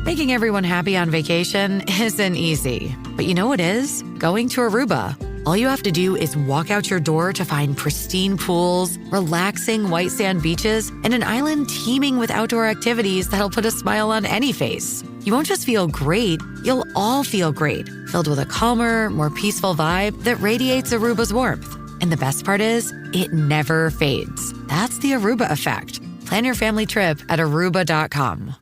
Making everyone happy on vacation isn't easy, but you know what is? Going to Aruba. All you have to do is walk out your door to find pristine pools, relaxing white sand beaches, and an island teeming with outdoor activities that'll put a smile on any face. You won't just feel great, you'll all feel great, filled with a calmer, more peaceful vibe that radiates Aruba's warmth. And the best part is, it never fades. That's the Aruba effect. Plan your family trip at Aruba.com.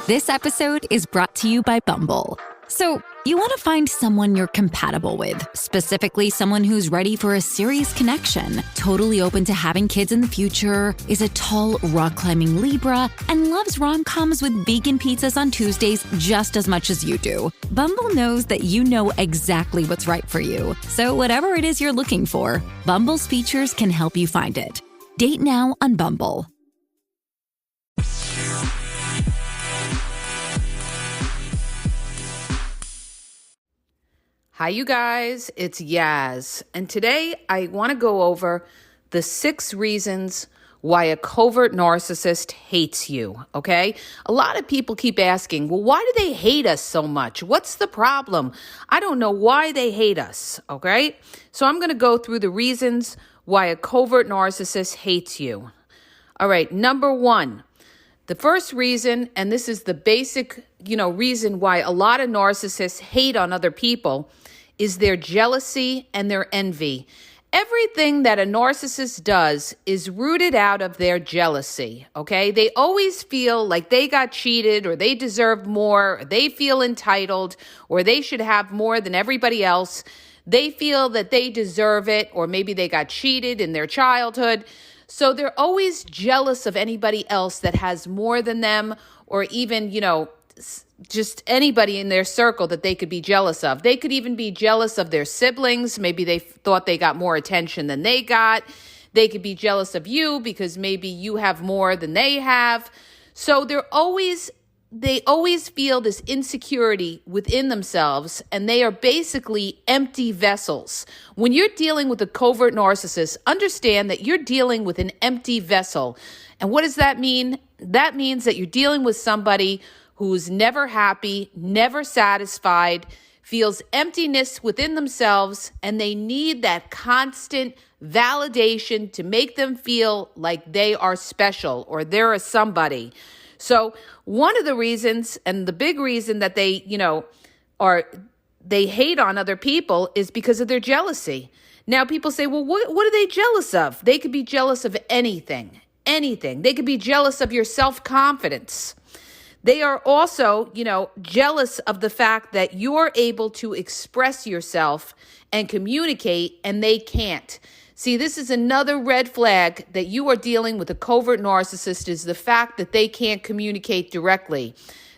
This episode is brought to you by Bumble. So, you want to find someone you're compatible with, specifically someone who's ready for a serious connection, totally open to having kids in the future, is a tall, rock-climbing Libra, and loves rom-coms with vegan pizzas on Tuesdays just as much as you do. Bumble knows that you know exactly what's right for you. So whatever it is you're looking for, Bumble's features can help you find it. Date now on Bumble. Hi, you guys. It's Yaz. And today I want to go over the 6 reasons why a covert narcissist hates you, okay? A lot of people keep asking, well, why do they hate us so much? What's the problem? I don't know why they hate us, okay? So I'm going to go through the reasons why a covert narcissist hates you. All right, number 1. The first reason, and this is the basic, reason why a lot of narcissists hate on other people, is their jealousy and their envy. Everything that a narcissist does is rooted out of their jealousy, okay? They always feel like they got cheated or they deserve more, or they feel entitled, or they should have more than everybody else. They feel that they deserve it, or maybe they got cheated in their childhood. So they're always jealous of anybody else that has more than them, or even, just anybody in their circle that they could be jealous of. They could even be jealous of their siblings. Maybe they thought they got more attention than they got. They could be jealous of you because maybe you have more than they have. So they always feel this insecurity within themselves, and they are basically empty vessels. When you're dealing with a covert narcissist, understand that you're dealing with an empty vessel. And what does that mean? That means that you're dealing with somebody who's never happy, never satisfied, feels emptiness within themselves, and they need that constant validation to make them feel like they are special or they're a somebody. So one of the reasons, and the big reason that they hate on other people, is because of their jealousy. Now people say, well, what are they jealous of? They could be jealous of anything. They could be jealous of your self-confidence. They are also, jealous of the fact that you're able to express yourself and communicate, and they can't. See, this is another red flag that you are dealing with a covert narcissist, is the fact that they can't communicate directly.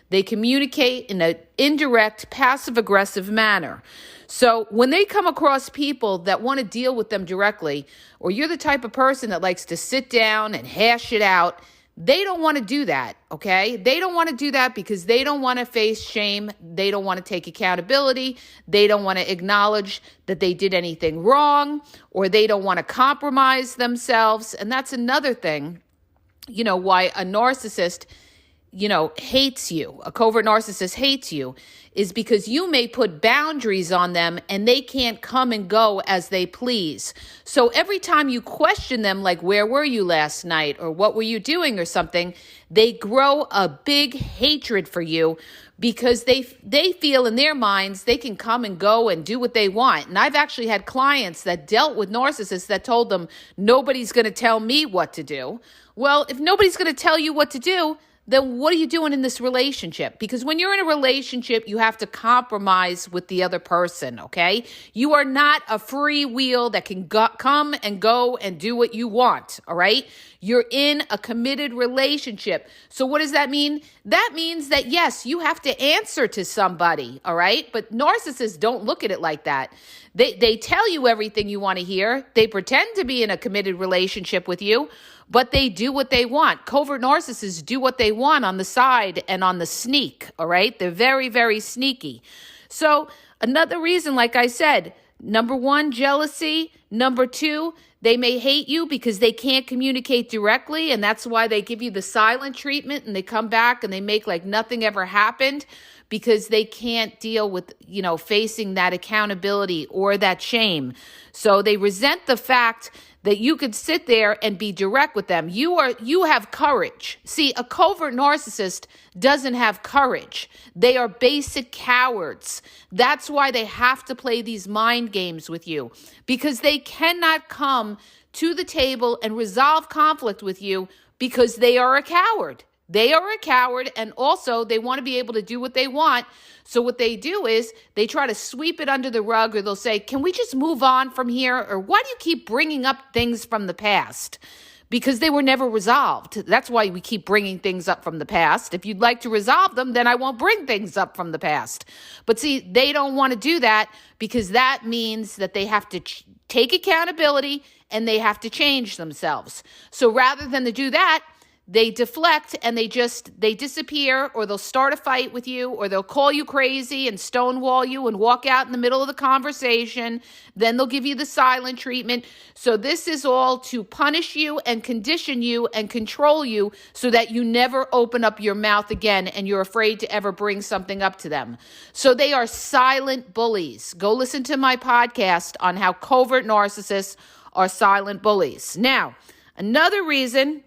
They communicate in an indirect, passive-aggressive manner. So when they come across people that want to deal with them directly, or you're the type of person that likes to sit down and hash it out, they don't want to do that, okay? They don't want to do that because they don't want to face shame. They don't want to take accountability. They don't want to acknowledge that they did anything wrong, or they don't want to compromise themselves. And that's another thing, why a narcissist, hates you. A covert narcissist hates you is because you may put boundaries on them and they can't come and go as they please. So every time you question them, like, where were you last night? Or what were you doing or something? They grow a big hatred for you because they feel in their minds they can come and go and do what they want. And I've actually had clients that dealt with narcissists that told them, nobody's going to tell me what to do. Well, if nobody's going to tell you what to do, then what are you doing in this relationship? Because when you're in a relationship, you have to compromise with the other person, okay? You are not a free wheel that can come and go and do what you want, all right? You're in a committed relationship. So what does that mean? That means that, yes, you have to answer to somebody, all right? But narcissists don't look at it like that. They tell you everything you want to hear. They pretend to be in a committed relationship with you, but they do what they want. Covert narcissists do what they want on the side and on the sneak, all right? They're very, very sneaky. So another reason, like I said, Number one, jealousy. Number two, they may hate you because they can't communicate directly, and that's why they give you the silent treatment and they come back and they make like nothing ever happened because they can't deal with, facing that accountability or that shame. So they resent the fact that you could sit there and be direct with them. You have courage. See, a covert narcissist doesn't have courage. They are basic cowards. That's why they have to play these mind games with you, because they cannot come to the table and resolve conflict with you because they are a coward. They are a coward, and also they want to be able to do what they want. So what they do is they try to sweep it under the rug, or they'll say, can we just move on from here? Or why do you keep bringing up things from the past? Because they were never resolved. That's why we keep bringing things up from the past. If you'd like to resolve them, then I won't bring things up from the past. But see, they don't want to do that because that means that they have to take accountability and they have to change themselves. So rather than to do that, they deflect and they disappear, or they'll start a fight with you, or they'll call you crazy and stonewall you and walk out in the middle of the conversation. Then they'll give you the silent treatment. So this is all to punish you and condition you and control you so that you never open up your mouth again and you're afraid to ever bring something up to them. So they are silent bullies. Go listen to my podcast on how covert narcissists are silent bullies. Now, another reason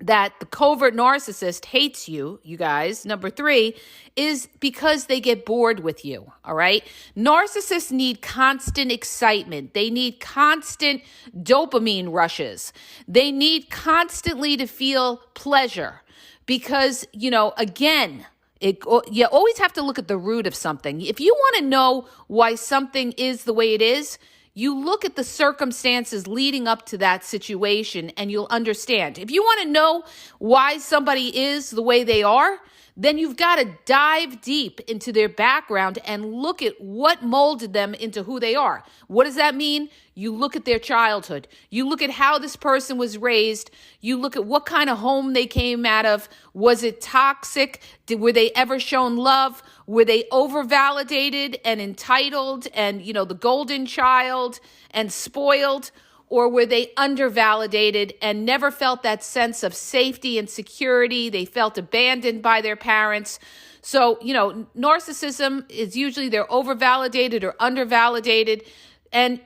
that the covert narcissist hates you, you guys, number 3, is because they get bored with you, all right? Narcissists need constant excitement. They need constant dopamine rushes. They need constantly to feel pleasure because, again, you always have to look at the root of something. If you want to know why something is the way it is, you look at the circumstances leading up to that situation and you'll understand. If you want to know why somebody is the way they are, then you've got to dive deep into their background and look at what molded them into who they are. What does that mean? You look at their childhood. You look at how this person was raised. You look at what kind of home they came out of. Was it toxic? Were they ever shown love? Were they over-validated and entitled and, the golden child and spoiled? Or were they undervalidated and never felt that sense of safety and security? They felt abandoned by their parents. So, narcissism is usually they're overvalidated or undervalidated. And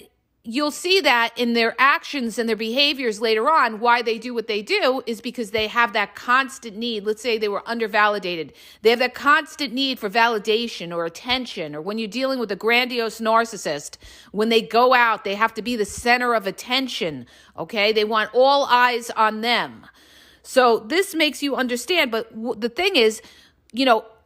you'll see that in their actions and their behaviors later on. Why they do what they do is because they have that constant need. Let's say they were undervalidated. They have that constant need for validation or attention. Or when you're dealing with a grandiose narcissist, when they go out, they have to be the center of attention, okay? They want all eyes on them. So this makes you understand. But the thing is,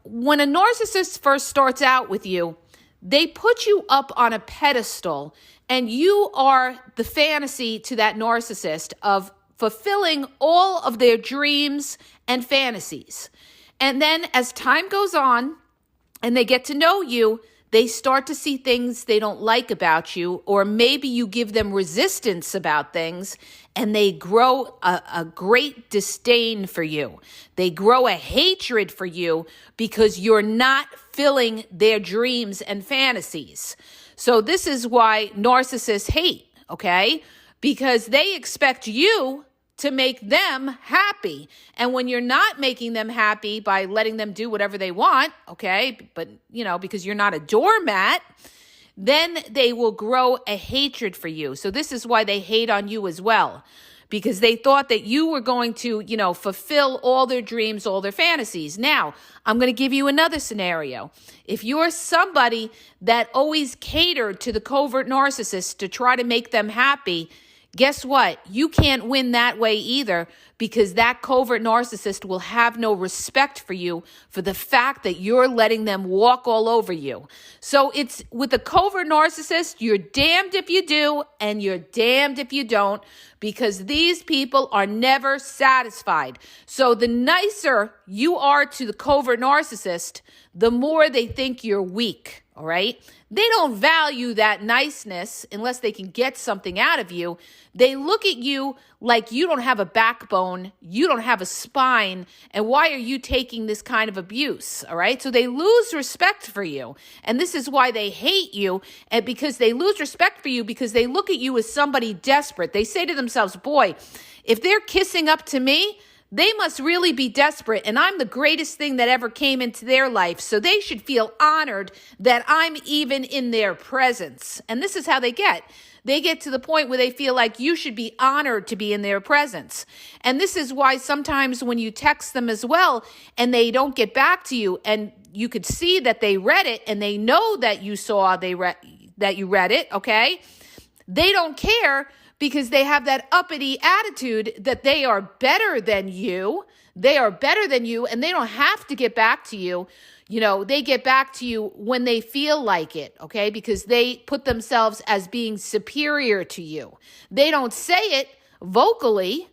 when a narcissist first starts out with you, they put you up on a pedestal and you are the fantasy to that narcissist of fulfilling all of their dreams and fantasies. And then as time goes on and they get to know you, they start to see things they don't like about you, or maybe you give them resistance about things, and they grow a great disdain for you. They grow a hatred for you because you're not filling their dreams and fantasies. So this is why narcissists hate, okay? Because they expect you to make them happy. And when you're not making them happy by letting them do whatever they want, okay, but, because you're not a doormat, then they will grow a hatred for you. So this is why they hate on you as well, because they thought that you were going to, fulfill all their dreams, all their fantasies. Now, I'm going to give you another scenario. If you're somebody that always catered to the covert narcissist to try to make them happy, guess what? You can't win that way either, because that covert narcissist will have no respect for you for the fact that you're letting them walk all over you. So it's with a covert narcissist, you're damned if you do and you're damned if you don't, because these people are never satisfied. So the nicer you are to the covert narcissist, the more they think you're weak. all right? They don't value that niceness unless they can get something out of you. They look at you like you don't have a backbone, you don't have a spine, and why are you taking this kind of abuse, all right? So they lose respect for you, and this is why they hate you, and because they lose respect for you because they look at you as somebody desperate. They say to themselves, boy, if they're kissing up to me, they must really be desperate, and I'm the greatest thing that ever came into their life, so they should feel honored that I'm even in their presence. And this is how they get. They get to the point where they feel like you should be honored to be in their presence. And this is why sometimes when you text them as well, and they don't get back to you, and you could see that they read it, and they know that you saw that you read it, okay? They don't care, because they have that uppity attitude that they are better than you. They are better than you, and they don't have to get back to you. You know, they get back to you when they feel like it, okay? Because they put themselves as being superior to you. They don't say it vocally,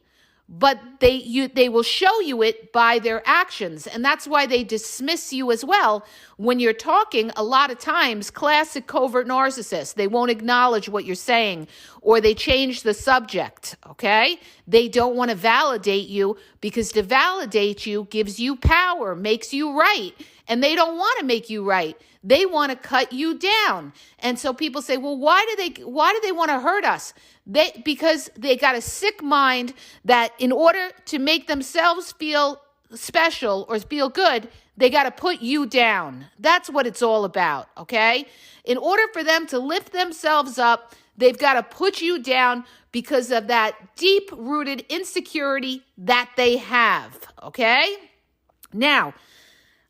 but they will show you it by their actions. And that's why they dismiss you as well. When you're talking, a lot of times, classic covert narcissists, they won't acknowledge what you're saying, or they change the subject, okay? They don't want to validate you, because to validate you gives you power, makes you right. And they don't want to make you right. They want to cut you down. And so people say, well, why do they want to hurt us? Because they got a sick mind that in order to make themselves feel special or feel good, they got to put you down. That's what it's all about, okay? In order for them to lift themselves up, they've got to put you down because of that deep-rooted insecurity that they have, okay? Now,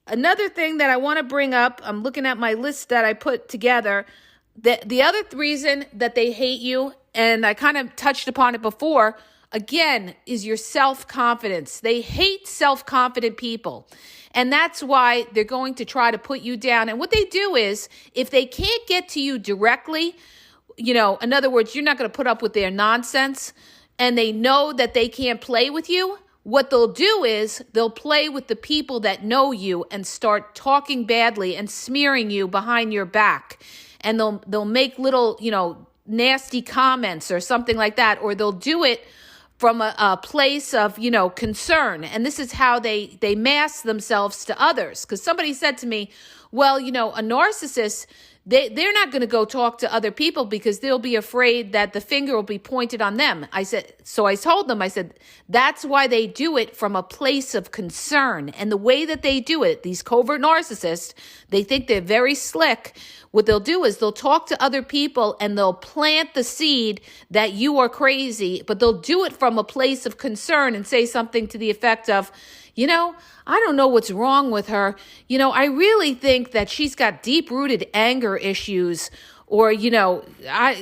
another thing that I want to bring up, I'm looking at my list that I put together. The other reason that they hate you, and I kind of touched upon it before, again, is your self-confidence. They hate self-confident people. And that's why they're going to try to put you down. And what they do is, if they can't get to you directly, you know, in other words, you're not going to put up with their nonsense, and they know that they can't play with you, what they'll do is they'll play with the people that know you and start talking badly and smearing you behind your back. And they'll make little, you know, nasty comments or something like that, or they'll do it from a place of, you know, concern. And this is how they mask themselves to others. Because somebody said to me, well, you know, a narcissist, they're not going to go talk to other people because they'll be afraid that the finger will be pointed on them. I told them, that's why they do it from a place of concern. And the way that they do it, these covert narcissists, they think they're very slick. What they'll do is they'll talk to other people and they'll plant the seed that you are crazy, but they'll do it from a place of concern and say something to the effect of, you know, I don't know what's wrong with her. You know, I really think that she's got deep-rooted anger issues, or, you know,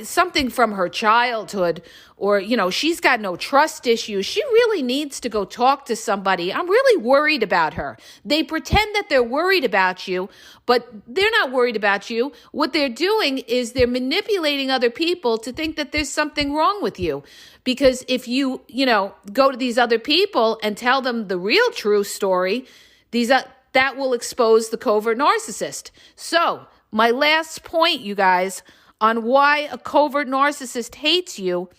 something from her childhood, or, you know, she's got no trust issues. She really needs to go talk to somebody. I'm really worried about her. They pretend that they're worried about you, but they're not worried about you. What they're doing is they're manipulating other people to think that there's something wrong with you. Because if you know, go to these other people and tell them the real true story, that will expose the covert narcissist. So, my last point, you guys, on why a covert narcissist hates you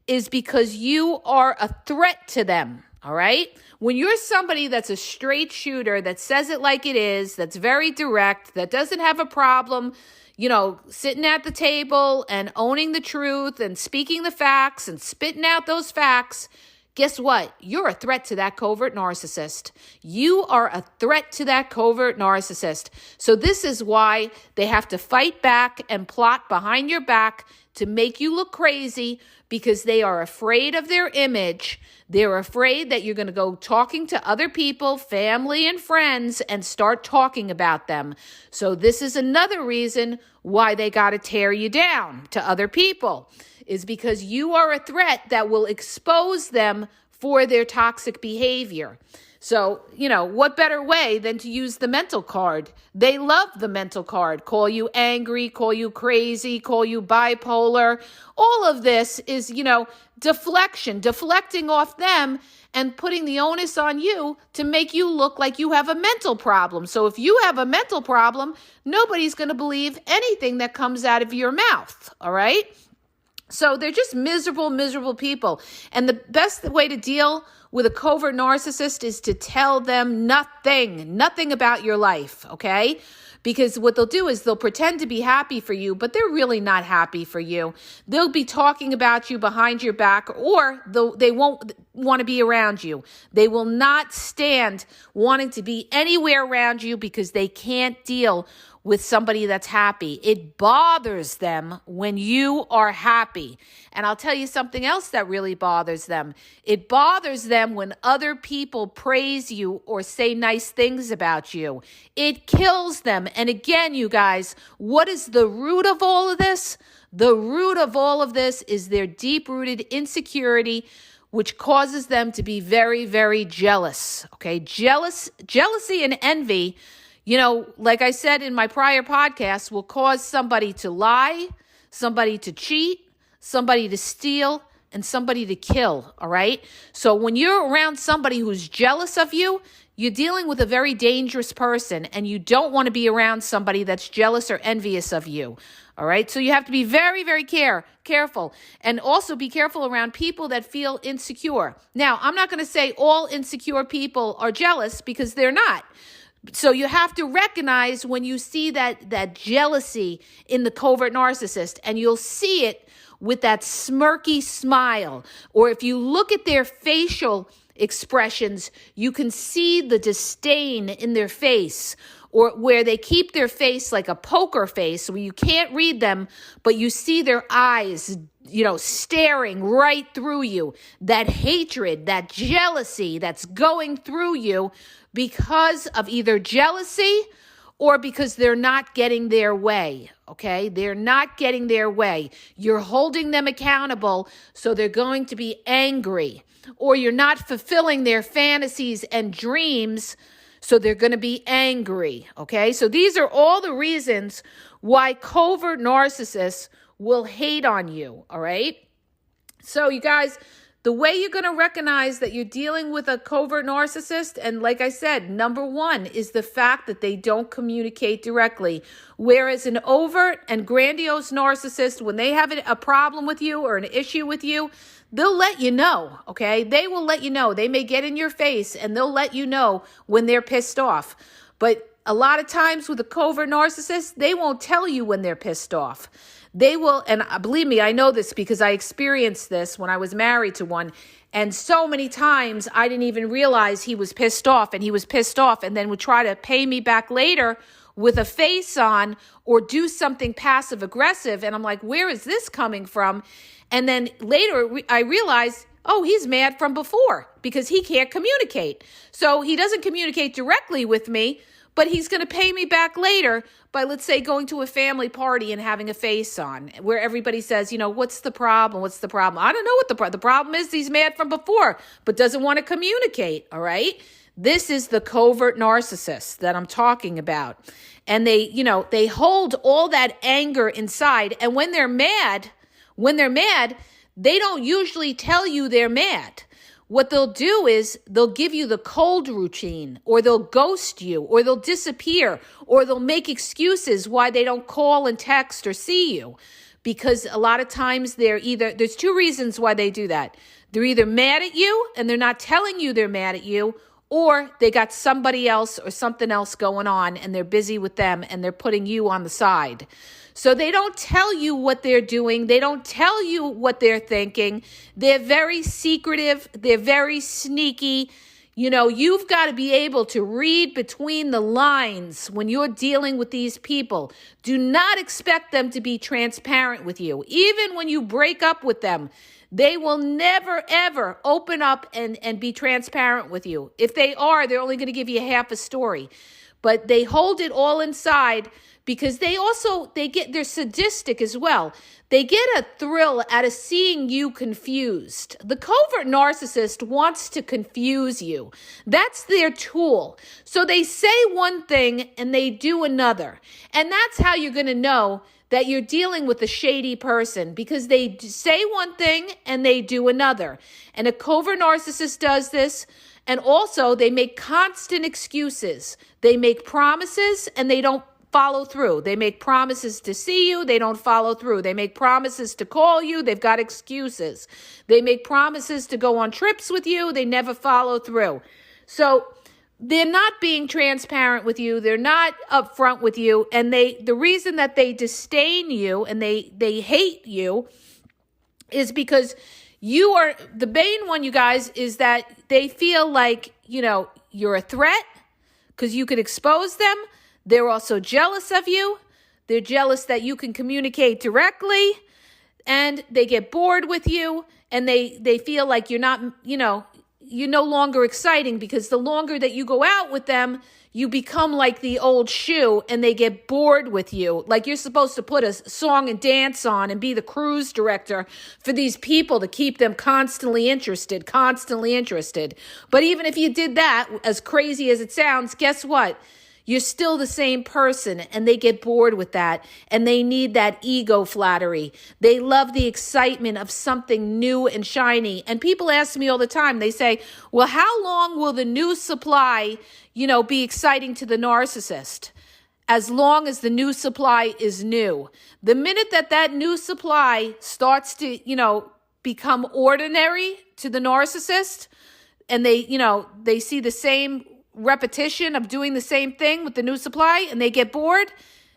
is because you are a threat to them, all right? When you're somebody that's a straight shooter, that says it like it is, that's very direct, that doesn't have a problem, you know, sitting at the table and owning the truth and speaking the facts and spitting out those facts, guess what? You're a threat to that covert narcissist. You are a threat to that covert narcissist. So this is why they have to fight back and plot behind your back to make you look crazy, because they are afraid of their image. They're afraid that you're going to go talking to other people, family and friends, and start talking about them. So this is another reason why they got to tear you down to other people, is because you are a threat that will expose them for their toxic behavior. So, what better way than to use the mental card? They love the mental card. Call you angry, call you crazy, call you bipolar. All of this is, deflecting off them and putting the onus on you to make you look like you have a mental problem. So if you have a mental problem, nobody's going to believe anything that comes out of your mouth, all right? So they're just miserable people. And the best way to deal with a covert narcissist is to tell them nothing about your life, okay? Because what they'll do is they'll pretend to be happy for you, but they're really not happy for you. They'll be talking about you behind your back, or they won't want to be around you. They will not stand wanting to be anywhere around you because they can't deal with somebody that's happy. It bothers them when you are happy. And I'll tell you something else that really bothers them. It bothers them when other people praise you or say nice things about you. It kills them. And again, you guys, what is the root of all of this? The root of all of this is their deep-rooted insecurity, which causes them to be very, very jealous. Okay, jealousy and envy, like I said in my prior podcast, will cause somebody to lie, somebody to cheat, somebody to steal, and somebody to kill, all right? So when you're around somebody who's jealous of you, you're dealing with a very dangerous person, and you don't want to be around somebody that's jealous or envious of you, all right? So you have to be very, very careful, and also be careful around people that feel insecure. Now, I'm not going to say all insecure people are jealous, because they're not. So you have to recognize when you see that jealousy in the covert narcissist, and you'll see it with that smirky smile. Or if you look at their facial expressions, you can see the disdain in their face, or where they keep their face like a poker face where you can't read them, but you see their eyes, staring right through you. That hatred, that jealousy that's going through you because of either jealousy or because they're not getting their way, okay? They're not getting their way. You're holding them accountable, so they're going to be angry. Or you're not fulfilling their fantasies and dreams, so they're going to be angry, okay? So these are all the reasons why covert narcissists will hate on you, all right? So you guys, the way you're going to recognize that you're dealing with a covert narcissist, and like I said, number one is the fact that they don't communicate directly. Whereas an overt and grandiose narcissist, when they have a problem with you or an issue with you, they'll let you know, okay? They will let you know. They may get in your face and they'll let you know when they're pissed off. But a lot of times with a covert narcissist, they won't tell you when they're pissed off. They will, and believe me, I know this because I experienced this when I was married to one. And so many times I didn't even realize he was pissed off, and he was pissed off, and then would try to pay me back later with a face on or do something passive aggressive. And I'm like, where is this coming from? And then later I realized, oh, he's mad from before because he can't communicate. So he doesn't communicate directly with me, but he's going to pay me back later by, let's say, going to a family party and having a face on where everybody says, what's the problem? What's the problem? I don't know what the problem is. He's mad from before, but doesn't want to communicate. All right. This is the covert narcissist that I'm talking about. And they hold all that anger inside. And when they're mad, they don't usually tell you they're mad. What they'll do is they'll give you the cold routine, or they'll ghost you, or they'll disappear, or they'll make excuses why they don't call and text or see you. Because a lot of times there's two reasons why they do that. They're either mad at you and they're not telling you they're mad at you, or they got somebody else or something else going on and they're busy with them and they're putting you on the side. So they don't tell you what they're doing. They don't tell you what they're thinking. They're very secretive. They're very sneaky. You've got to be able to read between the lines when you're dealing with these people. Do not expect them to be transparent with you. Even when you break up with them, they will never, ever open up and be transparent with you. If they are, they're only going to give you half a story. but they hold it all inside because they're sadistic as well. They get a thrill out of seeing you confused. The covert narcissist wants to confuse you. That's their tool. So they say one thing and they do another. And that's how you're going to know that you're dealing with a shady person, because they say one thing and they do another. And a covert narcissist does this. And also they make constant excuses. They make promises and they don't follow through. They make promises to see you. They don't follow through. They make promises to call you. They've got excuses. They make promises to go on trips with you. They never follow through. So they're not being transparent with you. They're not upfront with you. And the reason that they disdain you and they hate you is because you are the main one, you guys, is that they feel like, you're a threat because you could expose them. They're also jealous of you. They're jealous that you can communicate directly, and they get bored with you, and they feel like you're not, you're no longer exciting, because the longer that you go out with them, you become like the old shoe and they get bored with you. Like you're supposed to put a song and dance on and be the cruise director for these people to keep them constantly interested. But even if you did that, as crazy as it sounds, guess what? You're still the same person, and they get bored with that, and they need that ego flattery. They love the excitement of something new and shiny. And people ask me all the time, they say, well, how long will the new supply, be exciting to the narcissist? As long as the new supply is new. The minute that new supply starts to, become ordinary to the narcissist, and they see the same repetition of doing the same thing with the new supply and they get bored,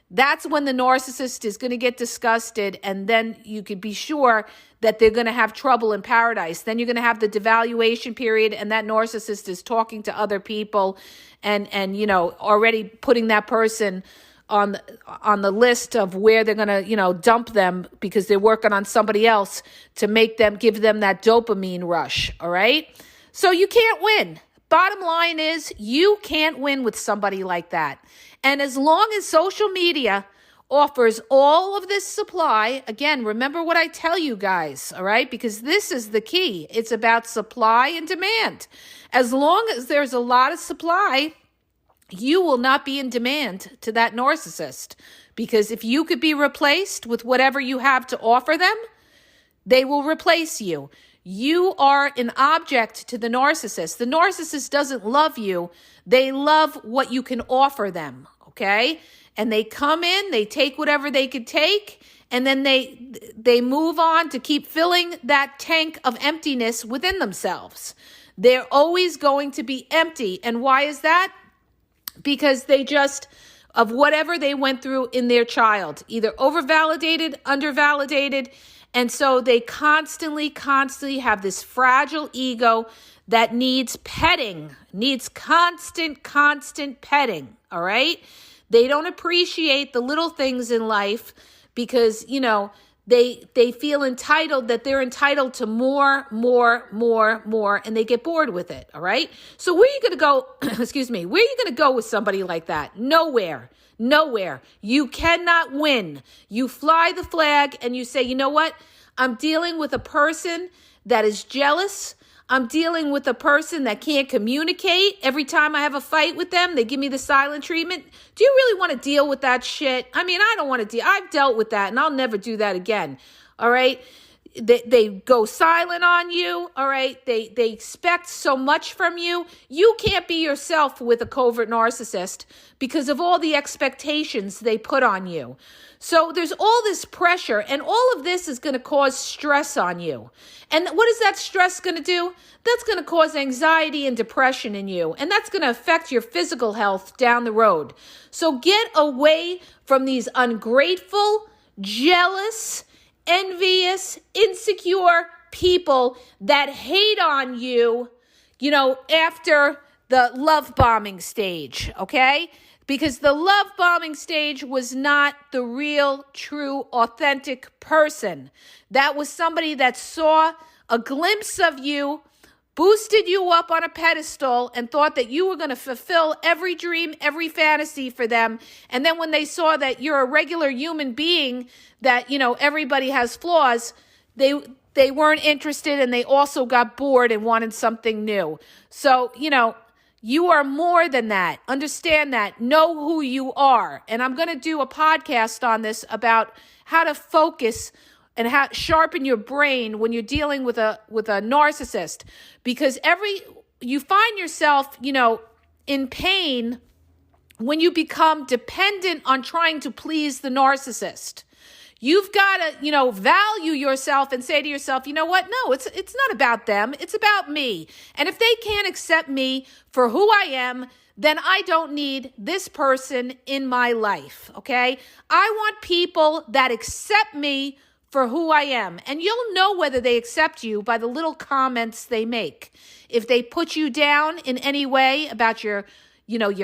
that's when the narcissist is going to get disgusted, and then you could be sure that they're going to have trouble in paradise. Then you're going to have the devaluation period, and that narcissist is talking to other people and already putting that person on the list of where they're going to, dump them because they're working on somebody else to give them that dopamine rush, all right? So you can't win. Bottom line is, you can't win with somebody like that. And as long as social media offers all of this supply, again, remember what I tell you guys, all right? Because this is the key. It's about supply and demand. As long as there's a lot of supply, you will not be in demand to that narcissist. Because if you could be replaced with whatever you have to offer them, they will replace you. You are an object to the narcissist. The narcissist doesn't love you. They love what you can offer them, okay? And they come in, they take whatever they could take, and then they move on to keep filling that tank of emptiness within themselves. They're always going to be empty. And why is that? Because of whatever they went through in their child, either overvalidated, undervalidated. And so they constantly have this fragile ego that needs petting, needs constant petting, all right? They don't appreciate the little things in life because, they feel entitled, that they're entitled to more, and they get bored with it, all right? So where are you going to go, where are you going to go with somebody like that? Nowhere. You cannot win. You fly the flag and you say, you know what? I'm dealing with a person that is jealous. I'm dealing with a person that can't communicate. Every time I have a fight with them, they give me the silent treatment. Do you really want to deal with that shit? I mean, I don't want to deal. I've dealt with that and I'll never do that again. All right. They go silent on you, all right? They expect so much from you. You can't be yourself with a covert narcissist because of all the expectations they put on you. So there's all this pressure, and all of this is going to cause stress on you. And what is that stress going to do? That's going to cause anxiety and depression in you, and that's going to affect your physical health down the road. So get away from these ungrateful, jealous, envious, insecure people that hate on you, after the love bombing stage, okay? Because the love bombing stage was not the real, true, authentic person. That was somebody that saw a glimpse of you, boosted you up on a pedestal and thought that you were going to fulfill every dream, every fantasy for them. And then when they saw that you're a regular human being, that, everybody has flaws, they weren't interested, and they also got bored and wanted something new. So, you are more than that. Understand that. Know who you are. And I'm going to do a podcast on this about how to focus and how sharpen your brain when you're dealing with a narcissist, because you find yourself, in pain when you become dependent on trying to please the narcissist. You've got to, value yourself and say to yourself, you know what? No, it's not about them. It's about me. And if they can't accept me for who I am, then I don't need this person in my life, okay? I want people that accept me for who I am. And you'll know whether they accept you by the little comments they make. If they put you down in any way about your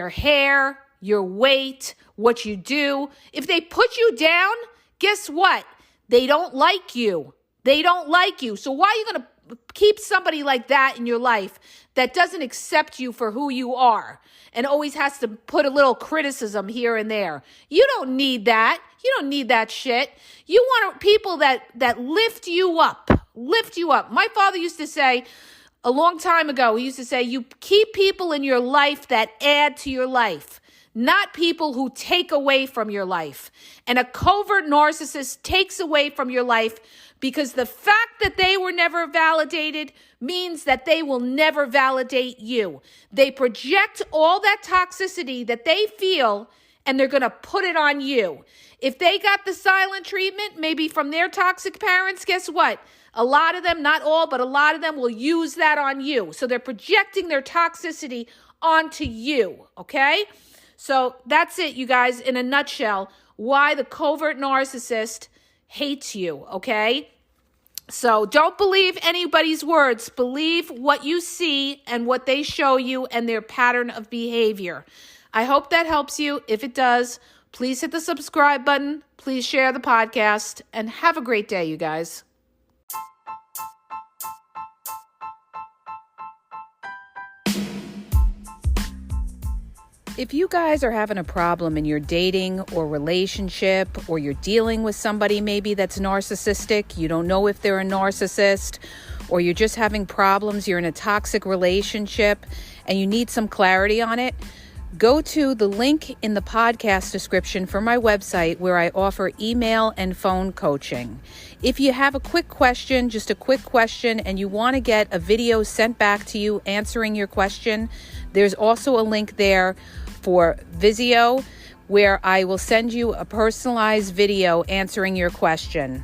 hair, your weight, what you do, if they put you down, guess what? They don't like you. They don't like you. So why are you going to keep somebody like that in your life that doesn't accept you for who you are and always has to put a little criticism here and there? You don't need that. You don't need that shit. You want people that lift you up. Lift you up. My father used to say a long time ago, he used to say, you keep people in your life that add to your life, not people who take away from your life. And a covert narcissist takes away from your life because the fact that they were never validated means that they will never validate you. They project all that toxicity that they feel, and they're going to put it on you. If they got the silent treatment, maybe from their toxic parents, guess what? A lot of them, not all, but a lot of them will use that on you. So they're projecting their toxicity onto you, okay? So that's it, you guys, in a nutshell, why the covert narcissist hates you, okay? So don't believe anybody's words. Believe what you see and what they show you and their pattern of behavior. I hope that helps you. If it does, please hit the subscribe button. Please share the podcast, and have a great day, you guys. If you guys are having a problem in your dating or relationship, or you're dealing with somebody maybe that's narcissistic, you don't know if they're a narcissist, or you're just having problems, you're in a toxic relationship, and you need some clarity on it, go to the link in the podcast description for my website where I offer email and phone coaching. If you have a quick question, just a quick question, and you want to get a video sent back to you answering your question, there's also a link there for Vizio where I will send you a personalized video answering your question.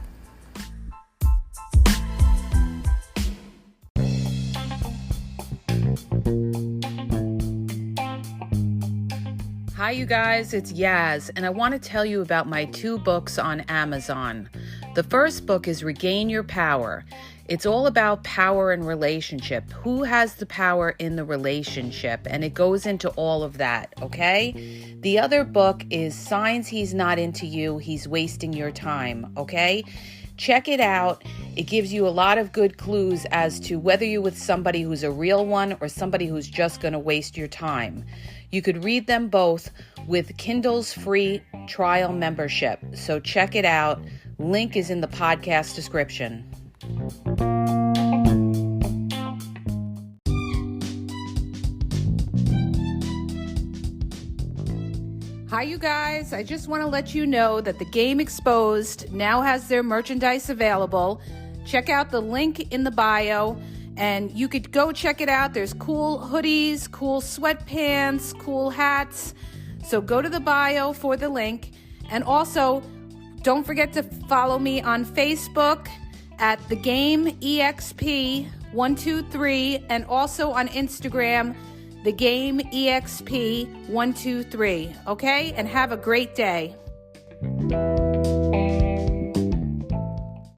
Hi, you guys, it's Yaz, and I want to tell you about my 2 books on Amazon. The first book is Regain Your Power. It's all about power and relationship. Who has the power in the relationship? And it goes into all of that, okay? The other book is Signs He's Not Into You, He's Wasting Your Time, okay? Check it out. It gives you a lot of good clues as to whether you're with somebody who's a real one or somebody who's just going to waste your time. You could read them both with Kindle's free trial membership. So check it out. Link is in the podcast description. Hi, you guys. I just want to let you know that the Game Exposed now has their merchandise available. Check out the link in the bio, and you could go check it out. There's cool hoodies, cool sweatpants, cool hats. So go to the bio for the link. And also, don't forget to follow me on Facebook at The Game EXP 123, and also on Instagram, The Game EXP 123. Okay? And have a great day.